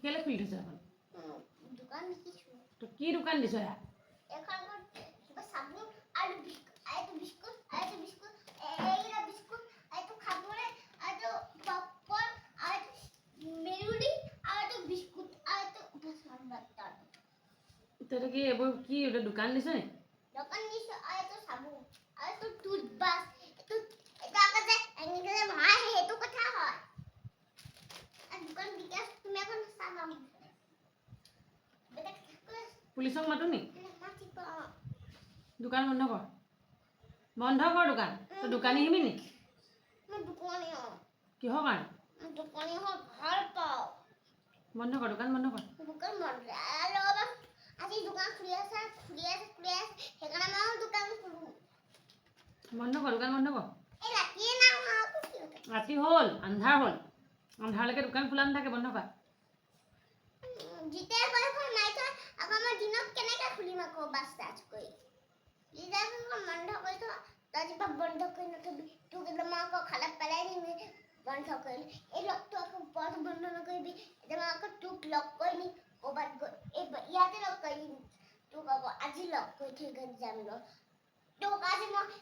কেলে খুলি থৈছ এখন দোকান দিছো তো কি দোকান দিছ এয়া এখন কিবা সাবুন আৰু বিস্কুট এইটা বিস্কুট এইটো খাবলে আৰু পপকৰ্ন আৰু মেৰুলি আৰু বিস্কুট আৰু বাটাৰ তই কি এইবোৰ কি দোকান দিছ নি দোকান দিছো আৰু সাবুন আৰু টুথব্ৰাছ এটা কাছে এনেকে মাই হেতু কথা হয় আর দোকান বিকাশ তুমি এখন সালাম পুলিচক মাতো নি মাতিব দোকান বন্ধ কৰ দোকান তই দোকানী আহিবি নি মই দোকানী কিহৰ কাৰণে মই দোকানী হয় ভাল পাওঁ বন্ধ কৰ দোকান বন্ধ কৰ দোকান বন্ধ আজি দোকান খুলি আছে সেইকাৰণে মই দোকান খুলো বন্ধ কৰ দোকান বন্ধ কৰ এই ৰাতিয়ে না ৰাতি হ'ল আন্ধাৰ হ'ল আন্ধাৰলৈকে দোকান খোলা নাথাকে বন্ধ কৰ জিতে কয় নাই থৈ আকৌ মই দিনত কেনেকৈ খুলিম আকৌ বাছ চাৰ্জ কৰি জিতে বন্ধ কৰি থ তই যিবা বন্ধ কৰি নথবি তোক একদম আকৌ খালে পেলাই দিম বন্ধ কৰি এই লগটো আকৌ ওপৰত বন্ধ নকৰিবি একদম আকৌ তোক লগ কৰি নি ক'ৰবাত গৈ ইয়াতে লগ কৰি তোক আকৌ আজি লগ কৰি থৈ যাম তোক আজি মই